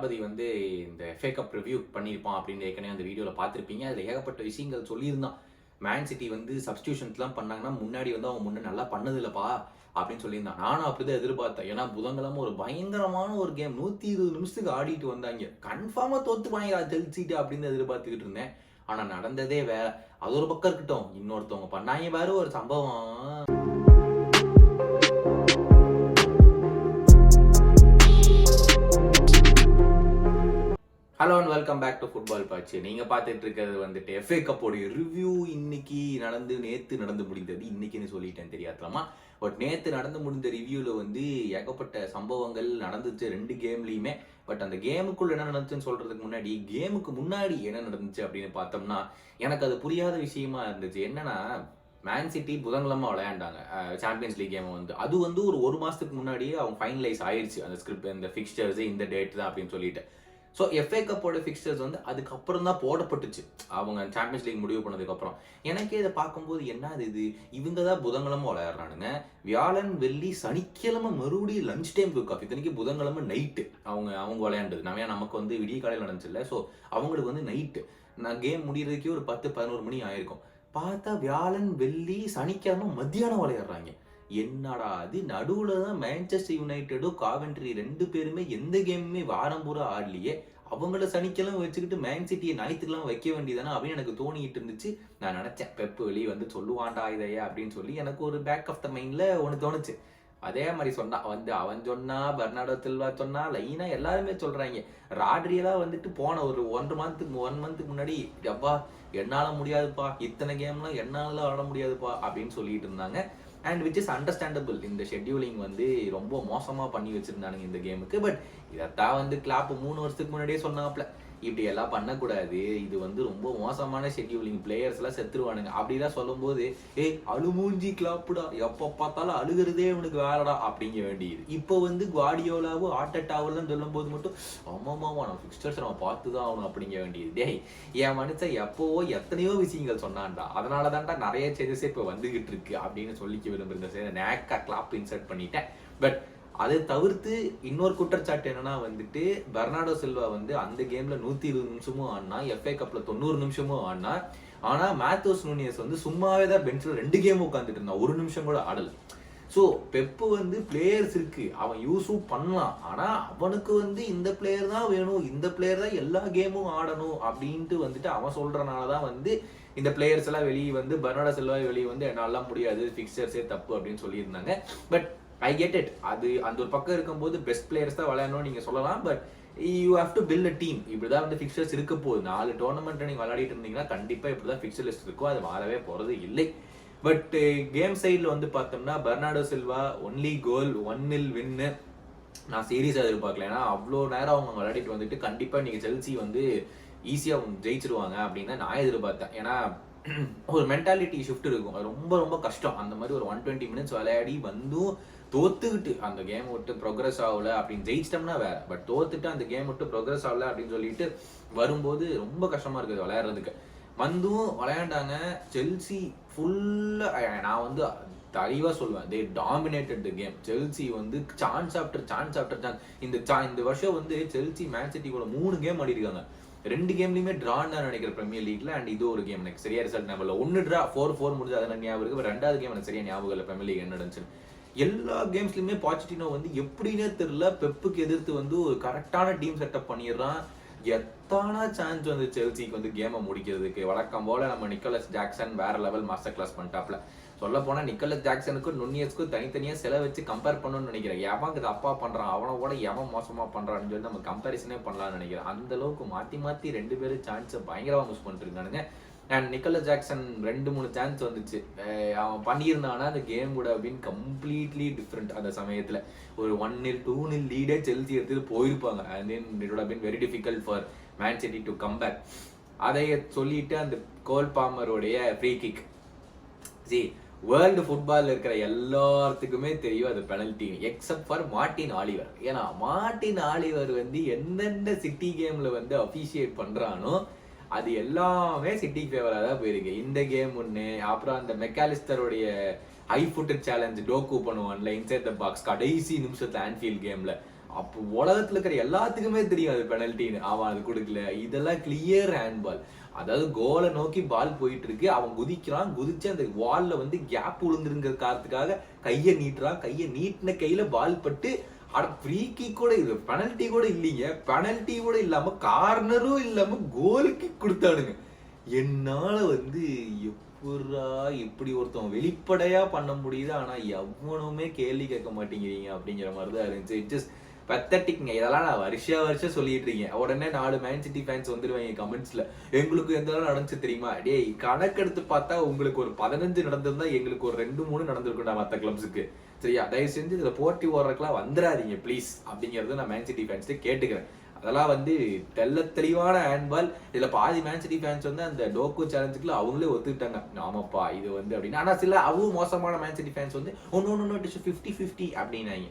தளபதி வந்து இந்த FA cup review பண்ணியிருப்பான் அப்படின்னு ஏற்கனவே அந்த வீடியோவில் பார்த்துருப்பீங்க. அதில் ஏகப்பட்ட விஷயங்கள் சொல்லியிருந்தான். மேன் சிட்டி வந்து சப்ஸ்டியூஷன்ஸ்லாம் பண்ணாங்கன்னா முன்னாடி வந்து அவன் முன்னே நல்லா பண்ணதில்லப்பா அப்படின்னு சொல்லியிருந்தான். நானும் அப்படிதான் எதிர்பார்த்தேன். ஏன்னா புதன்கிழமை ஒரு பயங்கரமான ஒரு கேம் 120 நிமிஷத்துக்கு ஆடிட்டு வந்தாங்க. கன்ஃபார்மாக தோத்துப்பாங்க தெளிச்சிட்டு அப்படின்னு எதிர்பார்த்துக்கிட்டு இருந்தேன். ஆனால் நடந்ததே வேற. அது ஒரு பக்கம் இருக்கட்டும், இன்னொருத்தவங்க பண்ணாங்க பாரு ஒரு சம்பவம். Hello and welcome back to football பாட்சி. நீங்கள் பார்த்துட்டு இருக்கிறது வந்துட்டு FA கப்போடைய ரிவ்யூ. நேற்று நடந்து முடிந்தது. இன்னைக்குன்னு சொல்லிட்டேன் தெரியாதலாமா. பட் நேற்று நடந்து முடிந்த ரிவ்யூவில் வந்து ஏகப்பட்ட சம்பவங்கள் நடந்துச்சு 2 கேம்லையுமே. பட் அந்த கேமுக்குள்ள என்ன நடந்துச்சுன்னு சொல்றதுக்கு முன்னாடி கேமுக்கு முன்னாடி என்ன நடந்துச்சு அப்படின்னு பார்த்தோம்னா எனக்கு அது புரியாத விஷயமா இருந்துச்சு. என்னன்னா மேன் சிட்டி புதன்கிழமை விளையாண்டாங்க சாம்பியன்ஸ் லீக் கேம் வந்து. அது வந்து ஒரு மாதத்துக்கு முன்னாடியே அவங்க ஃபைனலைஸ் ஆயிடுச்சு அந்த ஸ்கிரிப்ட், இந்த ஃபிக்ஸ்டர்ஸ் இந்த டேட் தான் அப்படின்னு சொல்லிட்டு. ஸோ FA கப்போட ஃபிக்ஸ்டர்ஸ் வந்து அதுக்கப்புறம் தான் போடப்பட்டுச்சு அவங்க சாம்பியன்ஸ் லீக் முடிவு பண்ணதுக்கப்புறம். எனக்கே இதை பார்க்கும்போது என்ன இது, இவங்க தான் புதன்கிழமை விளையாடுறானுங்க, வியாழன் வெள்ளி சனிக்கிழமை மறுபடியும் லஞ்ச் டைம் குக் ஆஃப். இத்தனைக்கு புதன்கிழமை நைட்டு அவங்க விளையாண்டது. நமக்கு வந்து விடிய காலையில் நடந்துச்சுல்ல. ஸோ அவங்களுக்கு வந்து நைட்டு நான் கேம் முடிகிறதுக்கே ஒரு 10-11 மணி ஆயிருக்கும். பார்த்தா வியாழன் வெள்ளி சனிக்கிழமை மத்தியானம் விளையாடுறாங்க. என்னடா அது, நடுவுல தான் மான்செஸ்டர் யுனைடெடும் காவென்ட்ரி 2 பேருமே எந்த கேமுமே வாரம் பூரா ஆடலையே. அவங்கள சனிக்கிழமை வச்சுக்கிட்டு மேன் சிட்டியை ஞாயிற்றுக்கிழமை வைக்க வேண்டியதானே அப்படின்னு எனக்கு தோணிட்டு இருந்துச்சு. நான் நினைச்சேன் பெப்பு வெளியே வந்து சொல்லுவான்டா இதையா அப்படின்னு சொல்லி எனக்கு ஒரு பேக் ஆஃப் த மைண்ட்ல ஒன்று தோணுச்சு. அதே மாதிரி சொன்னா வந்து அவன் சொன்னா, பெர்னார்டோ சில்வா சொன்னா, லைனா எல்லாருமே சொல்றாங்க. ராட்ரியெல்லாம் வந்துட்டு போன ஒரு 1 மந்த்துக்கு முன்னாடி எப்பா என்னால முடியாதுப்பா, இத்தனை கேம்லாம் என்னால ஆட முடியாதுப்பா அப்படின்னு சொல்லிட்டு இருந்தாங்க. And which is understandable. இந்த ஷெட்யூலிங் வந்து ரொம்ப மோசமாக பண்ணி வச்சுருந்தானுங்க இந்த கேமுக்கு. பட் இதைத்தான் வந்து கிளாப் 3 வருஷத்துக்கு முன்னாடியே சொன்னாப்ல, இப்படி எல்லாம் பண்ணக்கூடாது, இது வந்து ரொம்ப மோசமான ஷெட்யூலிங், பிளேயர்ஸ் எல்லாம் செத்துருவானுங்க அப்படிலாம் சொல்லும்போது அழுமூஞ்சி கிளாப்புடா, எப்போ பார்த்தாலும் அழுகிறதே அவனுக்கு வேலைடா அப்படிங்க வேண்டியது. இப்போ வந்து குவார்டியோலாவும் ஆர்டெட்டாவெல்லாம் சொல்லும் போது மட்டும் ஆமாமாமா நான் ஃபிக்ஸ்டர்ஸ் நம்ம பார்த்து தான் ஆகணும் அப்படிங்க வேண்டியது. டேய் என் மனுஷன் எப்போவோ எத்தனையோ விஷயங்கள் சொன்னான்டா, அதனால தான்டா நிறைய சேஞ்சஸே இப்போ வந்துகிட்டு இருக்கு அப்படின்னு சொல்லிக்க விரும்புகிறேன். நேக்கா கிளாப் இன்சர்ட் பண்ணிட்டேன். பட் அதை தவிர்த்து இன்னொரு குற்றச்சாட்டு என்னன்னா வந்துட்டு பெர்னார்டோ சில்வா வந்து அந்த கேம்ல 120 நிமிஷமும் ஆடினா, FA கப்ல 90 நிமிஷமும் ஆடினா. ஆனா மேத்யூஸ் நூனியஸ் வந்து சும்மாவே தான் பெஞ்சில் 2 கேம் உட்காந்துட்டு இருந்தான், 1 நிமிஷம் கூட ஆடல. ஸோ பெப்பு வந்து பிளேயர்ஸ் இருக்கு, அவன் யூஸும் பண்ணலாம். ஆனா அவனுக்கு வந்து இந்த பிளேயர் தான் வேணும், இந்த பிளேயர் தான் எல்லா கேமும் ஆடணும் அப்படின்ட்டு வந்துட்டு அவன் சொல்றனாலதான் வந்து இந்த பிளேயர்ஸ் எல்லாம் வெளியே வந்து பெர்னார்டோ சில்வா வெளியே வந்து என்னால முடியாது, ஃபிக்சர்ஸே தப்பு அப்படின்னு சொல்லியிருந்தாங்க. But I get it. அது அந்த ஒரு பக்கம் இருக்கும்போது பெஸ்ட் பிளேயர்ஸ் தான் விளையாடணும்னு நீங்க சொல்லலாம். But you have to build a team. இப்படிதான் வந்து ஃபிக்சர்ஸ் இருக்க போகுது. 4 டோர்னமெண்ட் நீங்க விளையாடிட்டு இருந்தீங்கன்னா கண்டிப்பா இப்படிதான் ஃபிக்சர் லிஸ்ட் இருக்கும், அது மாறவே போறது இல்லை. பட் கேம் சைடில் வந்து பார்த்தோம்னா பெர்னார்டோ சில்வா ஒன்லி கோல் 1-0 வின்னு. நான் சீரியஸாக எதிர்பார்க்கல. ஏன்னா அவ்வளோ நேரம் அவங்க விளையாடிட்டு வந்துட்டு கண்டிப்பாக நீங்கள் செல்சி வந்து ஈஸியாக ஜெயிச்சிருவாங்க அப்படின்னு நான் எதிர்பார்த்தேன். ஏன்னா ஒரு மென்டாலிட்டி ஷிஃப்ட் இருக்கும், ரொம்ப ரொம்ப கஷ்டம். அந்த மாதிரி ஒரு 120 மினிட்ஸ் விளையாடி வந்தும் தோத்துக்கிட்டு அந்த கேம் விட்டு ப்ரோக்ரஸ் ஆகல அப்படின்னு ஜெயிச்சிட்டோம்னா வேற. பட் தோத்துட்டு அந்த கேம் விட்டு ப்ரோக்ரஸ் ஆகல அப்படின்னு சொல்லிட்டு வரும்போது ரொம்ப கஷ்டமா இருக்குது விளையாடுறதுக்கு. வந்தும் விளையாண்டாங்க செல்சி ஃபுல்லாக. நான் வந்து தெளிவாக சொல்லுவேன், தே டாமினேட்டட் த கேம். செல்சி வந்து சான்ஸ் ஆஃப்டர் சான்ஸ். இந்த வருஷம் வந்து செல்சி மேன் சிட்டி கூட 3 கேம் ஆடிருக்காங்க. 2 கேம்லையுமே ட்ரான்னு தான் நினைக்கிறேன் பிரீமியர் லீக்ல. அண்ட் இது ஒரு கேம் எனக்கு சரியா ரிசல்ட் ஞாபகம் இல்லை. 1 ட்ரா 4-4 முடிஞ்சு அதெல்லாம் ஞாபகம் இருக்கு. 2வது கேம் எனக்கு சரியா ஞாபகம் இல்லை பிரீமியர் லீக் என்ன நடந்துச்சுன்னு. எல்லா கேம்ஸ்லையுமே பாச்சிட்டினோ வந்து எப்படின்னே தெரியல பெப்புக்கு எதிர்த்து வந்து ஒரு கரெக்டான டீம் செட்டப் பண்ணிடுறான். எத்தனை சான்ஸ் வந்து செல்சிக்கு வந்து கேமை முடிக்கிறதுக்கு. வழக்கம் போல நம்ம நிக்கோலஸ் ஜாக்சன் வேற லெவல் மாஸ்டர் கிளாஸ் பண்ணிட்டாப்ல. சொல்ல போனா நிக்கோலஸ் ஜாக்சனுக்கும் நுனியஸ்க்கும் தனித்தனியா செல வச்சு கம்பேர் பண்ணணும்னு நினைக்கிறேன். எவன் இது அப்பா பண்றான், அவனை கூட எவன் மோசமா பண்றான்னு சொல்லி நம்ம கம்பேரிசனே பண்ணலாம்னு நினைக்கிறேன். அந்த அளவுக்கு மாத்தி 2 பேரும் சான்ஸை பயங்கரமா மிஸ் பண்ணிட்டு இருக்கானுங்க. அண்ட் நிக்கோலஸ் ஜாக்சன் 2-3 சான்ஸ் வந்துச்சு, அவன் பண்ணியிருந்தானா அந்த கேம் கூட அப்படின்னு கம்ப்ளீட்லி டிஃப்ரெண்ட். அந்த சமயத்துல ஒரு 1-0 2-0 லீடே செல்சி எடுத்துட்டு போயிருப்பாங்க. And then it would have been very difficult for Man City to come back. அதை சொல்லிட்டு அந்த கோல் பாமருடைய ஃப்ரீ கிக், வேர்ல்டு ஃபுட்பால் இருக்கிற எல்லாத்துக்குமே தெரியும் அது penalty, except for Martin Oliver. ஏன்னா மார்டின் ஆலிவர் வந்து எந்தெந்த சிட்டி கேம்ல வந்து அபிஷியேட் பண்றானோ அது எல்லாமே சிட்டி ஃபேவராக தான் போயிருக்கு. இந்த கேம் ஒன்று, அப்புறம் அந்த மெக்காலிஸ்டருடைய ஹை ஃபுட்டட் சேலஞ்ச் டோக்கு பண்ணுவான்ல இன்சைட் த பாக்ஸ் கடைசி நிமிஷத்துல ஆன்ஃபீல்ட் கேம்ல, அப்போ உலகத்துல இருக்கிற எல்லாத்துக்குமே தெரியும் அது பெனல்ட்டின்னு. அவன் அது கொடுக்கல. இதெல்லாம் கிளியர் ஹேண்ட்பால். அதாவது கோலை நோக்கி பால் போயிட்டு இருக்கு, அவன் குதிக்கிறான், குதிச்சு அந்த வால்ல வந்து கேப் விழுந்துருங்கிற காரணத்துக்காக கையை நீட்டுறான், கையை நீட்டின கையில பால் பட்டு ஃப்ரீ கிக் கூட இது பெனல்ட்டி கூட இல்லைங்க, பெனல்ட்டி கூட இல்லாம கார்னரும் இல்லாம கோல் கிக் கொடுத்தானுங்க. என்னால வந்து எப்படா இப்படி ஒருத்தன் வெளிப்படையா பண்ண முடியுது, ஆனா எவனுமே கேள்வி கேட்க மாட்டேங்கிறீங்க அப்படிங்கிற மாதிரிதான் இருந்துச்சு. இட்ஸ் ஜஸ்ட் பெத்தட்டிக்ங்க. இதெல்லாம் நான் வருஷம் சொல்லிட்டு இருக்கேன். உடனே 4 மேன் சிட்டி ஃபேன்ஸ் வந்துருவாங்க கமெண்ட்ஸ்ல, எங்களுக்கு எந்த நடந்துச்சு தெரியுமா? டேய், கணக்கெடுத்து பார்த்தா உங்களுக்கு ஒரு 15 நடந்திருந்தா எங்களுக்கு ஒரு 2-3 நடந்திருக்கும்டா மற்ற கிளப்ஸுக்கு. சரியா? தயவு செஞ்சு இதுல போட்டி ஓடுறதுக்குலாம் வந்துடாதீங்க ப்ளீஸ் அப்படிங்கறது நான் மேன் சிட்டி ஃபேன்ஸ்ட்டு கேட்டுக்கிறேன். அதெல்லாம் வந்து தெளிவான ஹேண்ட்பால். இதுல பாதி மேன் சிட்டி ஃபேன்ஸ் வந்து அந்த டோக்கோ சேலஞ்சுக்குள்ள அவங்களே ஒத்துக்கிட்டாங்க, ஆமாப்பா இது வந்து அப்படின்னு. ஆனா சில அவங்க மோசமான மேன் சிட்டி ஃபேன்ஸ் வந்து ஒன்னு 50-50 அப்படின்னாங்க.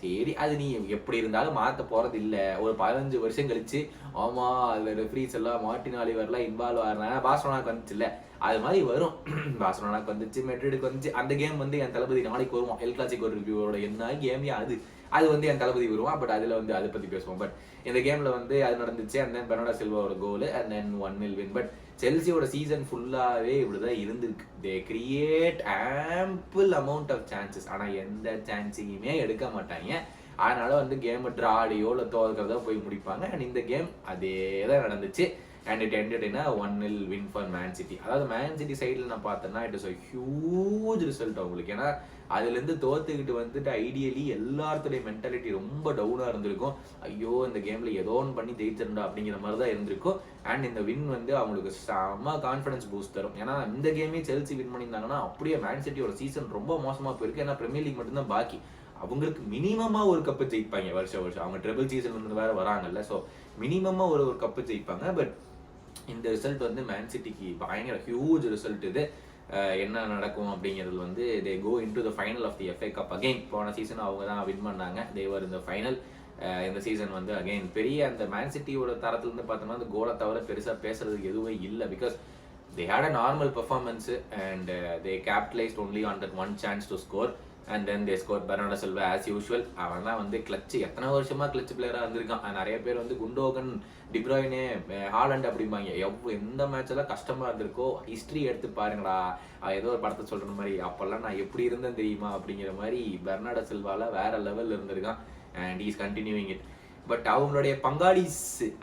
சரி, அது நீ எப்படி இருந்தாலும் மாத்த போறது இல்ல. ஒரு 15 வருஷம் கழிச்சு ஆமா அதுல ரெஃப்ரீஸ் எல்லாம் மார்டின் ஆலிவர்லாம் இன்வால்வ் ஆகிறாங்க, பார்சலோனாக்கு வந்துச்சு இல்ல, அது மாதிரி வரும். பார்சலோனாக்கு வந்துச்சு, மெட்ரிடுக்கு வந்துச்சு. அந்த கேம் வந்து என் தளபதி நாளைக்கு வருவான், எல் கிளாசிக்கோ ரிவ்யூவோட. என்ன கேம் அது வந்து என் தளபதி வருவான். பட் அதுல வந்து அதை பத்தி பேசுவோம். பட் இந்த கேம்ல வந்து அது நடந்துச்சு. அண்ட் தென் பெர்னார்டோ சில்வாவோட goal and then 1-0 win. But செல்சியோட சீசன் ஃபுல்லாவே இப்படிதான் இருந்திருக்கு. They create ample amount of chances, ஆனா எந்த சான்ஸையுமே எடுக்க மாட்டாங்க. அதனால வந்து கேம் டிராடியோ இல்லை தோற்கிறதா போய் முடிப்பாங்க. அண்ட் இந்த கேம் அதே தான் நடந்துச்சு. And it ended in 1-0 win for Man city. அதாவது மேன் சிட்டி சைடில் நான் பார்த்தேன்னா it is a huge result அவங்களுக்கு. ஏன்னா அதுலேருந்து தோத்துக்கிட்டு வந்துட்டு ஐடியலி எல்லாத்துடைய மென்டாலிட்டி ரொம்ப டவுனாக இருந்திருக்கும். ஐயோ இந்த கேமில் ஏதோ ஒன்று பண்ணி ஜெயிச்சிருந்தா அப்படிங்கிற மாதிரி தான் இருந்திருக்கும். அண்ட் இந்த வின் வந்து அவங்களுக்கு செம்ம கான்ஃபிடன்ஸ் பூஸ்ட் தரும். ஏன்னா இந்த கேமே செல்சி வின் பண்ணியிருந்தாங்கன்னா அப்படியே மேன் சிட்டியோட சீசன் ரொம்ப மோசமாக போயிருக்கு. ஏன்னா பிரீமியர் லீக் மட்டும்தான் பாக்கி. அவங்களுக்கு மினிமமா ஒரு கப்பு ஜெயிப்பாங்க வருஷம். அவங்க ட்ரிபிள் சீசன் வந்து வேற வராங்கல்ல, ஸோ மினிமமா ஒரு கப்பு ஜெயிப்பாங்க. பட் இந்த ரிசல்ட் வந்து மேன் சிட்டிக்கு பயங்கர ஹியூஜ் ரிசல்ட். இது என்ன நடக்கும் அப்படிங்கிறது வந்து they go into the final of the FA cup again. போன சீசன் அவங்க தான் வின் பண்ணாங்க, தேவர் இந்த ஃபைனல். இந்த சீசன் வந்து அகைன் பெரிய அந்த மேன் சிட்டியோட தரத்துலேருந்து பார்த்தோம்னா அந்த கோலை தவிர பெருசாக பேசுறதுக்கு எதுவுமே இல்லை. Because they had a normal performance and they capitalized only on that one chance to score and then they scored. Bernardo Silva as usual அவன் தான் வந்து கிளட்ச், எத்தனை வருஷமா கிளட்ச் பிளேயராக இருந்திருக்கான். நிறைய பேர் வந்து குண்டோகன், டிப்ராயினே, ஹாலண்ட் அப்படிம்பாங்க. எந்த மேட்ச் எல்லாம் கஷ்டமா இருந்திருக்கோ ஹிஸ்ட்ரி எடுத்து பாருங்கடா. ஏதோ ஒரு படத்தை சொல்ற மாதிரி அப்பெல்லாம் நான் எப்படி இருந்தேன் தெரியுமா அப்படிங்கிற மாதிரி பெர்னார்டோ சில்வால வேற லெவல் இருந்திருக்கான். And is continuing it. But அவங்களுடைய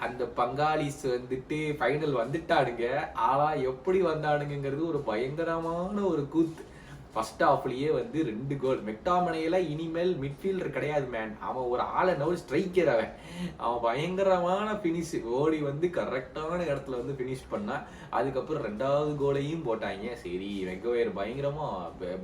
அந்த பங்காளிஸ் வந்துட்டு ஃபைனல் வந்துட்டானுங்க. ஆனா எப்படி வந்தானுங்கிறது ஒரு பயங்கரமான ஒரு கூத்து. ஃபர்ஸ்ட் ஹாஃப்லயே வந்து 2 கோல். மெக்டாமனையில இனிமேல் மிட்ஃபீல்டர் கிடையாது மேன், அவன் ஒரு ஆல் ஸ்ட்ரைக்கர். அவன் பயங்கரமான பினிஷ் ஓடி வந்து கரெக்டான இடத்துல வந்து பினிஷ் பண்ணா. அதுக்கப்புறம் 2வது கோலையும் போட்டாங்க. சரி, மெக்வேர்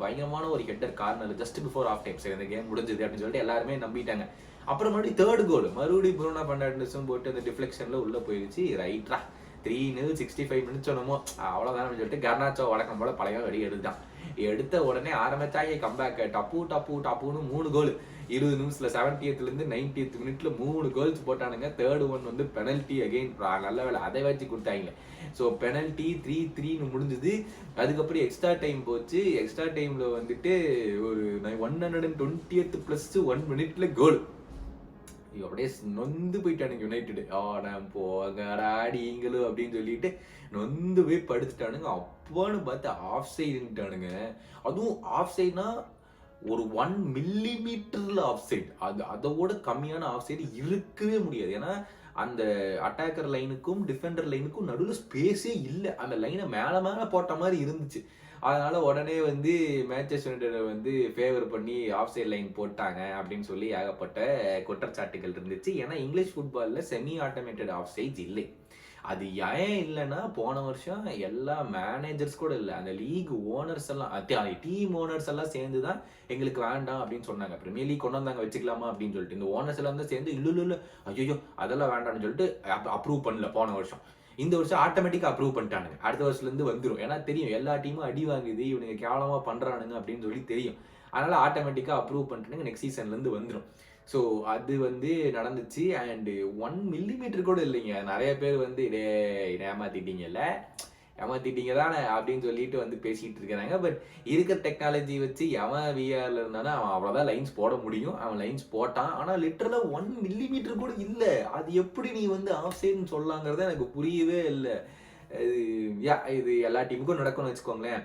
பயங்கரமான ஒரு header corner just before half time. சரி இந்த கேம் முடிஞ்சது அப்படின்னு சொல்லிட்டு எல்லாருமே நம்பிட்டாங்க. அப்புறம் மறுபடியும் 3rd கோல் மறுபடியும் ப்ரூனோ ஃபெர்னாண்டஸும் போட்டு அந்த டிஃப்ளெக்ஷன்ல உள்ள போயிடுச்சு. ரைட்ரா 3-0 65 மினிட்ஸ் சொன்னமோ அவ்வளோதான் சொல்லிட்டு கர்னாச்சோ வழக்கம் போல பழைய வெடி எடுத்தான். எடுத்த உடனே ஆரம்பிச்சாங்க கம்பேக். டப்புன்னு 3 கோல் 20 நிமிஷத்துல 70th இருந்து 90th மினிட்ல 3 கோல்ஸ் போட்டானுங்க. 3rd ஒன் வந்து பெனல்ட்டி அகைன். நல்ல வேலை அதை வச்சு கொடுத்தாங்க. ஸோ பெனல்ட்டி 3-3 முடிஞ்சது. அதுக்கப்புறம் எக்ஸ்ட்ரா டைம் போச்சு. எக்ஸ்ட்ரா டைம்ல வந்துட்டு ஒரு 120th + 1 மினிட்ல கோல். அப்படியே நொந்து போயிட்டானுங்க யுனைடெட். நான் போங்கடாடிங்களும் அப்படின்னு சொல்லிட்டு நொந்து போய் படுத்துட்டானுங்க. அப்பான்னு பார்த்து ஆஃப் சைடுட்டானுங்க. அதுவும் ஆஃப் சைடுனா ஒரு 1 மில்லிமீட்டர்ல ஆஃப் சைடு. அதோட கம்மியான ஆஃப் சைடு இருக்கவே முடியாது. ஏன்னா அந்த அட்டாக்கர் லைனுக்கும் டிஃபெண்டர் லைனுக்கும் நடுவில் ஸ்பேஸே இல்லை. அந்த லைனை மேலே போட்ட மாதிரி இருந்துச்சு. அதனால உடனே வந்து மேன்செஸ்டர் யுனைட்டட் வந்து ஃபேவர் பண்ணி ஆஃப் சைட் லைன் போட்டாங்க அப்படின்னு சொல்லி ஏகப்பட்ட குற்றச்சாட்டுகள் இருந்துச்சு. ஏன்னா இங்கிலீஷ் ஃபுட்பால்ல செமி ஆட்டோமேட்டட் ஆஃப் சைட்ஸ் இல்லை. அது ஏன் இல்லைன்னா போன வருஷம் எல்லா மேனேஜர்ஸ் கூட இல்லை, அந்த லீக் ஓனர்ஸ் எல்லாம் டீம் ஓனர்ஸ் எல்லாம் சேர்ந்து தான் எங்களுக்கு வேண்டாம் அப்படின்னு சொன்னாங்க. பிரீமியர் லீக் கொண்டு வந்தாங்க வச்சுக்கலாமா அப்படின்னு சொல்லிட்டு. இந்த ஓனர்ஸ் எல்லாம் தான் சேர்ந்து இல்லை ஐயோ அதெல்லாம் வேண்டாம்னு சொல்லிட்டு அப்ரூவ் பண்ணல போன வருஷம். இந்த வருஷம் ஆட்டோமேட்டிக்கா அப்ரூவ் பண்ணிட்டானுங்க. அடுத்த வருஷத்துல இருந்து வந்துடும். ஏன்னா தெரியும் எல்லா டீமும் அடி வாங்குது, இவனுங்க கேவலமா பண்றானுங்க அப்படின்னு சொல்லி தெரியும். அதனால ஆட்டோமேட்டிக்கா அப்ரூவ் பண்ணிட்டு நெக்ஸ்ட் சீசன்ல இருந்து வந்துடும். ஸோ அது வந்து நடந்துச்சு. அண்ட் 1 மில்லிமீட்டர் கூட இல்லைங்க. நிறைய பேர் வந்து ஏமாத்திட்டீங்கல்ல, ஏமாத்திட்டீங்க தானே அப்படின்னு சொல்லிட்டு வந்து பேசிட்டு இருக்கிறாங்க. பட் இருக்கிற டெக்னாலஜி வச்சு எவன் விஆர்ல இருந்தானா அவன் அவ்வளோதான் லைன்ஸ் போட முடியும். அவன் லைன்ஸ் போட்டான். ஆனால் லிட்டரலாக 1 மில்லிமீட்டர் கூட இல்லை. அது எப்படி நீ வந்து ஆஃப் சைடுன்னு சொல்லலாங்கிறத எனக்கு புரியவே இல்லை. இது எல்லா டீமுக்கும் நடக்கும்னு வச்சுக்கோங்களேன்.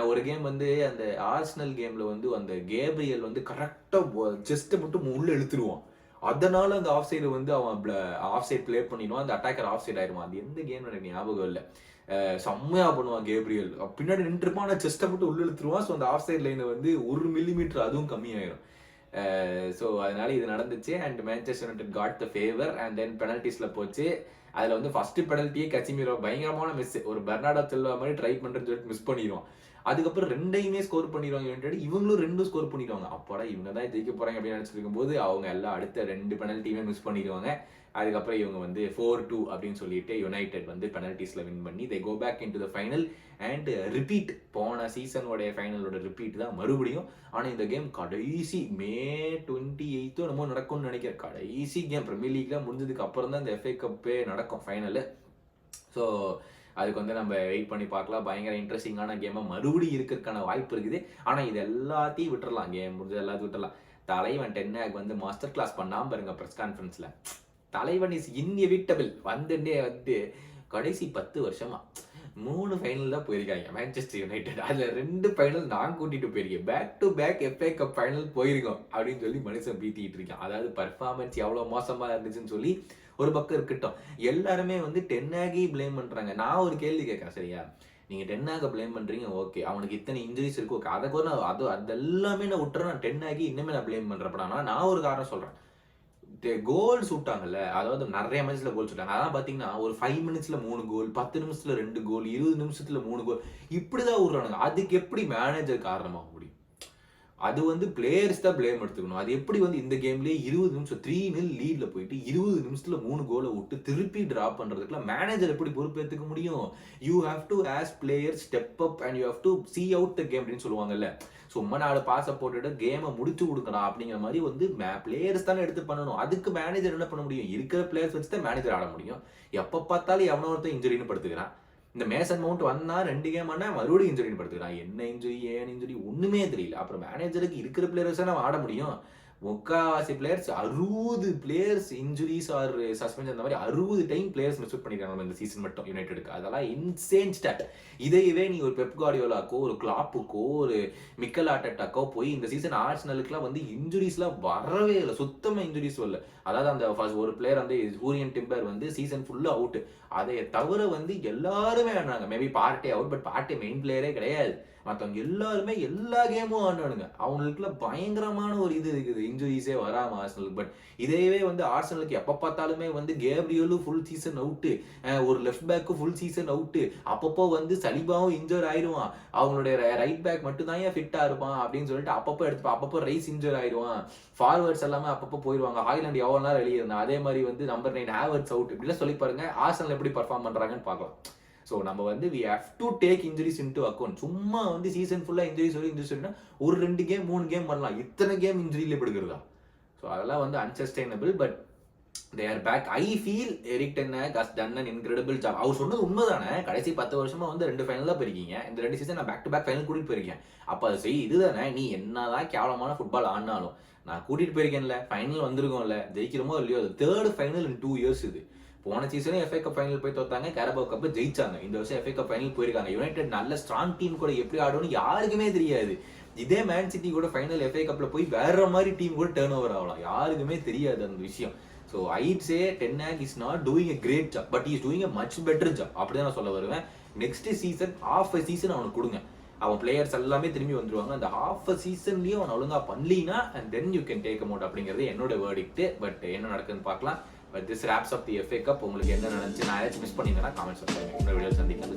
ஒரு கேம் வந்து அந்த ஆர்சனல் கேம்ல வந்து அந்த கேப்ரியல் வந்து கரெக்டாக ஜஸ்ட்டை மட்டும் உள்ள இழுத்துருவான். அதனால அந்த ஆஃப் சைடு வந்து அவன் ஆஃப் சைட் பிளே பண்ணிடுவான். அந்த அட்டாக்கர் ஆஃப் சைட் ஆயிடுவான். அது எந்த கேம் எனக்கு ஞாபகம் இல்லை. செம்மையா பண்ணுவான் கேப்ரியல். பின்னாடி நின்றுருப்பான். ஆனால் செஸ்ட்டை மட்டும் உள்ள இழுத்துருவான். ஸோ அந்த ஆஃப் சைட் லைனை வந்து 1 மில்லிமீட்டர் அதுவும் கம்மியாயிடும். ஸோ அதனால இது நடந்துச்சு. And Manchester United got the favour. And then பெனல்டிஸ்ல போச்சு. அதில் வந்து ஃபர்ஸ்ட் பெனல்ட்டியே கசிமீரோ பயங்கரமான மிஸ். ஒரு பெர்னார்டோ சில்வா மாதிரி ட்ரை பண்ணுறேன்னு சொல்லிட்டு மிஸ் பண்ணிடுவான். அதுக்கப்புறம் 2யுமே ஸ்கோர் பண்ணிடுவாங்க யுனைடெட். இவங்களும் 2 ஸ்கோர் பண்ணிடுவாங்க. அப்பாடா இவங்க தான் ஜெயிக்க போறாங்க அப்படின்னு நினைச்சிட்டு இருக்கும்போது அவங்க எல்லாம் அடுத்த 2 பெனல்ட்டியுமே மிஸ் பண்ணிடுவாங்க. அதுக்கப்புறம் இவங்க வந்து 4-2 அப்படின்னு சொல்லிட்டு யுனைடெட் வந்து பெனல்டிஸ்ல வின் பண்ணி they go back into the final and repeat. போன சீசனோட ஃபைனலோட ரிப்பீட் தான் மறுபடியும். ஆனால் இந்த கேம் கடைசி மே 28 என்னமோ நடக்கும்னு நினைக்கிறேன். கடைசி கேம் பிரீமியர் லீக்ல முடிஞ்சதுக்கு அப்புறம் தான் இந்த FA கப்பே நடக்கும் ஃபைனலு. ஸோ அதுக்கு வந்து நம்ம வெயிட் பண்ணி பார்க்கலாம். பயங்கர இன்ட்ரெஸ்டிங்கான கேமாக மறுபடியும் இருக்கிறதுக்கான வாய்ப்பு இருக்குது. ஆனால் இது எல்லாத்தையும் விட்டுறலாம். கேம் முடிஞ்சது எல்லாத்தையும் விட்டுறலாம். தலைவன் டென்னாக் வந்து மாஸ்டர் கிளாஸ் பண்ணாமல் பாருங்க ப்ரெஸ் கான்ஃபரன்ஸில். தலைவன் இஸ் இன்எவிட்டபிள். வந்து கடைசி 10 வருஷமா 3 ஃபைனல் தான் போயிருக்காங்க மேன்செஸ்டர் யுனைடெட். அதில் 2 ஃபைனல் நான் கூட்டிட்டு போயிருக்கேன். Back to back FA cup final போயிருக்கோம் அப்படின்னு சொல்லி மனுஷன் பீத்திட்டு இருக்கான். அதாவது பர்ஃபார்மன்ஸ் எவ்வளோ மோசமாக இருந்துச்சுன்னு சொல்லி ஒரு பக்கம் இருக்கட்டும். எல்லாருமே வந்து டென்னாகி பிளேம் பண்ணுறாங்க. நான் ஒரு கேள்வி கேட்குறேன், சரியா? நீங்கள் டென்னாக பிளேம் பண்ணுறீங்க, ஓகே. அவனுக்கு இத்தனை இன்ஜுரிஸ் இருக்கு, ஓகே. அதை கூட நான் அதெல்லாமே நான் விட்டுறேன். நான் டென்னாகி இன்னுமே நான் பிளேம் பண்ணுறப்படானா நான் ஒரு காரணம் சொல்கிறேன். கோல்ஸ் விட்டாங்கல்ல, அதாவது நிறைய மேட்ச்ல கோல்ஸ் விட்டாங்க. அதான் பார்த்தீங்கன்னா ஒரு 5 மினிட்ஸ்ல 3 கோல், 10 நிமிஷத்துல 2 கோல், 20 நிமிஷத்துல 3 கோல், இப்படிதான் விடுறானுங்க. அதுக்கு எப்படி மேனேஜர் காரணமாக முடியும்? அது வந்து பிளேயர்ஸ் தான் பிளேம் எடுத்துக்கணும். அது எப்படி வந்து இந்த கேம்லேயே 20 நிமிஷம் 3-0 லீட்ல போயிட்டு 20 நிமிஷத்துல 3 கோலை விட்டு திருப்பி டிராப் பண்றதுக்குலாம் மேனேஜர் எப்படி பொறுப்பேற்றுக்க முடியும்? You have to as player step up and you have to C out the game அப்படின்னு சொல்லுவாங்கல்ல. சும்மா 4 பாஸை போட்டுட்டு கேமை முடிச்சு கொடுக்கணும் அப்படிங்கிற மாதிரி வந்து பிளேயர்ஸ் தானே எடுத்து பண்ணணும். அதுக்கு மேனேஜர் என்ன பண்ண முடியும்? இருக்கிற பிளேயர்ஸ் வச்சு தான் மேனேஜர் ஆட முடியும். எப்போ பார்த்தாலும் எவனோ ஒருத்தர் இன்ஜுரின்னு படுத்துக்கிறான். இந்த மேசன் மவுண்ட் வந்தா 2 கேம் ஆனா மறுபடியும் இன்ஜுரின்னு படுத்துக்கிறான். என்ன இன்ஜுரி, ஏன் இன்ஜுரி ஒண்ணுமே தெரியல. அப்புறம் மேனேஜருக்கு இருக்கிற பிளேயர்ஸ் நம்ம ஆட முடியும். முக்காவாசி players 60 players injuries or suspension அந்த மாதிரி 60 டைம் பிளேயர்ஸ் மிஸ் பண்ணிருக்காங்க இந்த சீசன் மட்டும் யுனைடெடுக்கு. அதெல்லாம் இன்சேன் ஸ்டாட். இதையவே நீ ஒரு பெப் கார்டியோலாக்கோ, ஒரு கிளாப்புக்கோ, ஒரு மிக்கல் ஆர்டெட்டாக்கோ போய் இந்த சீசன் ஆர்சனலுக்குலாம் வந்து இன்ஜுரிஸ்லாம் வரவே இல்லை. சுத்தமா இன்ஜுரிஸ் வரல. அதாவது அந்த ஃபர்ஸ்ட் ஒரு பிளேயர் வந்து ஜூரியன் டிம்பர் வந்து சீசன் ஃபுல்லா அவுட். அதை தவிர வந்து எல்லாருமே ஆனாங்க. Maybe Partey out, but Partey main பிளேயரே கிடையாது. மற்றவங்க எல்லாருமே எல்லா கேமும் ஆனானுங்க. அவங்களுக்குள்ள பயங்கரமான ஒரு இது இருக்குது, இன்ஜுரிஸே வராம ஆர்சனலுக்கு. பட் இதையவே வந்து ஆர்சனலுக்கு எப்போ பார்த்தாலுமே வந்து கேப்ரியலும் ஃபுல் சீசன் அவுட்டு, ஒரு லெஃப்ட் பேக்கும் ஃபுல் சீசன் அவுட்டு, அப்பப்போ வந்து சலிபாவும் இன்ஜூர் ஆயிடுவான், அவங்களுடைய ரைட் பேக் மட்டும் தான் ஏன் ஃபிட்டா இருப்பான் அப்படின்னு சொல்லிட்டு அப்பப்போ எடுத்து அப்பப்போ ரைஸ் இன்ஜூர் ஆயிடுவான், ஃபார்வர்ட்ஸ் எல்லாமே அப்பப்போ போயிடுவாங்க. ஹாய்லாண்ட் எவ்வளோ நேரம் வெளியே இருந்தான். அதே மாதிரி வந்து நம்பர் 9 ஹேவர்ட்ஸ் அவுட். இப்படிலாம் சொல்லி பாருங்க ஆர்சனல் எப்படி பர்ஃபார்ம் பண்றாங்கன்னு பார்க்கலாம். ஸோ நம்ம வந்து we have to take injuries into account. சும்மா வந்து சீசன் ஃபுல்லாக இன்ஜுரிஸ்னா ஒரு 2 கேம் 3 கேம் வரலாம். இத்தனை கேம் இன்ஜுரியில் படுக்கிறதா? ஸோ அதெல்லாம் வந்து unsustainable. But they are back. I feel Erik ten Hag has done an incredible job. அவர் சொன்னது உண்மைதானே. கடைசி 10 வருஷமா வந்து 2 ஃபைனல் தான் போயிருக்கீங்க. இந்த 2 சீசன் நான் பேக் டு பேக் ஃபைனல் கூட்டிட்டு போயிருக்கேன். அப்போ அது செய் இதுதானே. நீ என்னதான் கேவலமான ஃபுட்பால் ஆடினாலும் நான் கூட்டிட்டு போயிருக்கேன்ல, ஃபைனல் வந்திருக்கோம்ல, ஜெயிக்கிறோமோ இல்லையோ. அது 3rd ஃபைனல் in 2 years இது. போன சீசனே FA கப் ஃபைனல் போய் தோத்தாங்க, கேரபோ கப் ஜெயிச்சாங்க. இந்த வருஷம் FA கப் ஃபைனல் போயிருக்காங்க. யுனைடெட் நல்ல ஸ்ட்ராங் டீம் கூட எப்படி ஆடும்னு யாருக்குமே தெரியாது. இதே மேன் சிட்டி கூட ஃபைனல் FA கப்ல போய் வேற மாதிரி டீம் கூட டர்ன் ஓவர் ஆகலாம். யாருக்குமே தெரியாது அந்த விஷயம். So I'd say Ten Hag is not doing a great job, but is doing a much better job. அப்படிதான் நான் சொல்ல வருவேன். Next season half a season அவனுக்கு கொடுங்க. அவன் பிளேயர்ஸ் எல்லாமே திரும்பி வந்துருவாங்க. அந்த ஹாஃப் அ சீசன்லயும் அவன் ஒழுங்கா பண்ணலீனா and then you can take amount அப்படிங்கிறது என்னோட வேர்டிக்ட். பட் என்ன நடக்குதுன்னு பார்க்கலாம். But this wraps up the FA cup. உங்களுக்கு என்ன நடந்துச்சு, நான் ஏதாச்சும் மிஸ் பண்ணிங்கன்னா காமெண்ட்ஸ் பண்ணுங்க. இன்னொரு வீடியோ சந்திக்கலாம்.